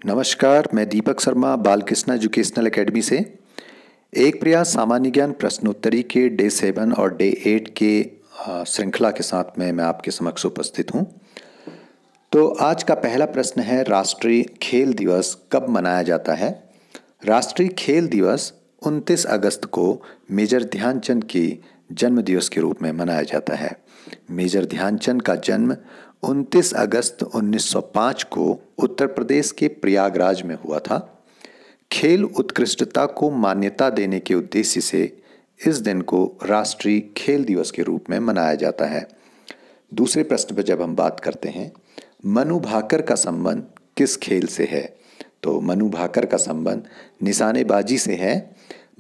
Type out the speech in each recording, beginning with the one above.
नमस्कार, मैं Deepak Sharma Balkrishna educational academy से एक प्रयास सामान्य ज्ञान प्रश्नोत्तरी के डे 7 और डे 8 के श्रृंखला के साथ में मैं आपके समक्ष उपस्थित हूँ। तो आज का पहला प्रश्न है, राष्ट्रीय खेल दिवस कब मनाया जाता है। राष्ट्रीय खेल दिवस 29 अगस्त को मेजर ध्यानचंद के जन्म दिवस के रूप में मनाया जाता है। मेजर ध्यानचंद का जन्म 29 अगस्त 1905 को उत्तर प्रदेश के प्रयागराज में हुआ था। खेल उत्कृष्टता को मान्यता देने के उद्देश्य से इस दिन को राष्ट्रीय खेल दिवस के रूप में मनाया जाता है। दूसरे प्रश्न पर जब हम बात करते हैं, मनु भाकर का संबंध किस खेल से है, तो मनु भाकर का संबंध निशानेबाजी से है।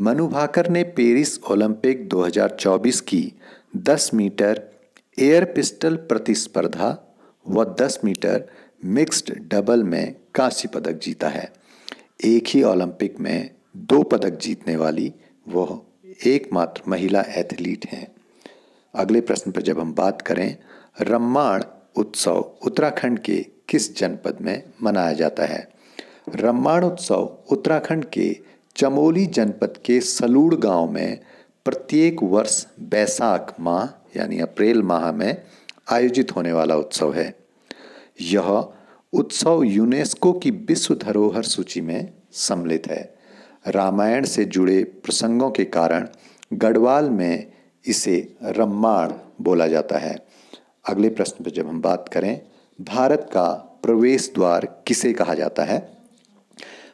मनु भाकर ने पेरिस ओलंपिक 2024 की 10 मीटर एयर पिस्टल प्रतिस्पर्धा व 10 मीटर मिक्स्ड डबल में कांस्य पदक जीता है। एक ही ओलंपिक में 2 पदक जीतने वाली वह एकमात्र महिला एथलीट हैं। अगले प्रश्न पर जब हम बात करें, रम्माण उत्सव उत्तराखंड के किस जनपद में मनाया जाता है। रम्माण उत्सव उत्तराखंड के चमोली जनपद के सलूड़ गांव में प्रत्येक वर्ष बैसाख माह यानी अप्रैल माह में आयोजित होने वाला उत्सव है। यह उत्सव यूनेस्को की विश्व धरोहर सूची में सम्मिलित है। रामायण से जुड़े प्रसंगों के कारण गढ़वाल में इसे रम्माण बोला जाता है। अगले प्रश्न पर जब हम बात करें, भारत का प्रवेश द्वार किसे कहा जाता है।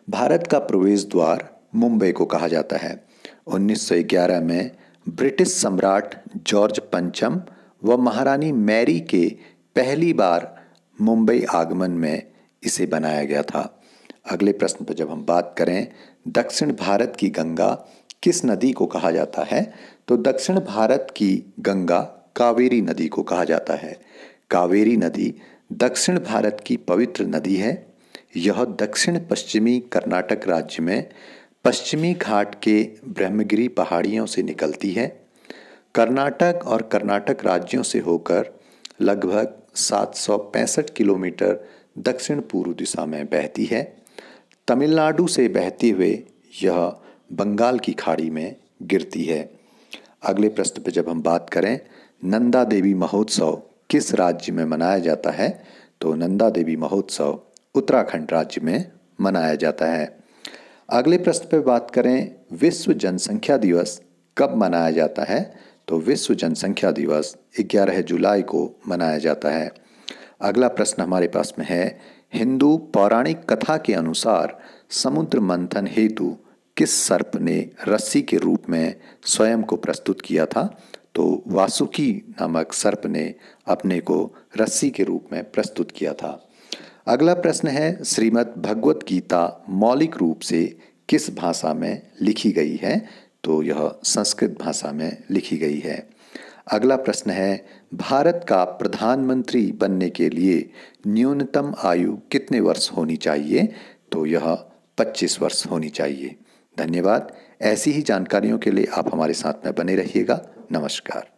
भारत का प्रवेश द्वार मुंबई को कहा जाता है। 1911 में ब्रिटिश सम्राट जॉर्ज पंचम व महारानी मैरी के पहली बार मुंबई आगमन में इसे बनाया गया था। अगले प्रश्न पर जब हम बात करें, दक्षिण भारत की गंगा किस नदी को कहा जाता है, तो दक्षिण भारत की गंगा कावेरी नदी को कहा जाता है। कावेरी नदी दक्षिण भारत की पवित्र नदी है। यह दक्षिण पश्चिमी कर्नाटक राज्य में पश्चिमी घाट के ब्रह्मगिरी पहाड़ियों से निकलती है। कर्नाटक और कर्नाटक राज्यों से होकर लगभग 765 किलोमीटर दक्षिण पूर्व दिशा में बहती है। तमिलनाडु से बहते हुए यह बंगाल की खाड़ी में गिरती है। अगले प्रश्न पर जब हम बात करें, नंदा देवी महोत्सव किस राज्य में मनाया जाता है, तो नंदा देवी महोत्सव उत्तराखंड राज्य में मनाया जाता है। अगले प्रश्न पर बात करें, विश्व जनसंख्या दिवस कब मनाया जाता है, तो विश्व जनसंख्या दिवस 11 जुलाई को मनाया जाता है। अगला प्रश्न हमारे पास में है, हिंदू पौराणिक कथा के अनुसार समुद्र मंथन हेतु किस सर्प ने रस्सी के रूप में स्वयं को प्रस्तुत किया था, तो वासुकी नामक सर्प ने अपने को रस्सी के रूप में प्रस्तुत किया था। अगला प्रश्न है, श्रीमद् भगवत गीता मौलिक रूप से किस भाषा में लिखी गई है, तो यह संस्कृत भाषा में लिखी गई है। अगला प्रश्न है, भारत का प्रधानमंत्री बनने के लिए न्यूनतम आयु कितने वर्ष होनी चाहिए, तो यह 25 वर्ष होनी चाहिए। धन्यवाद। ऐसी ही जानकारियों के लिए आप हमारे साथ में बने रहिएगा। नमस्कार।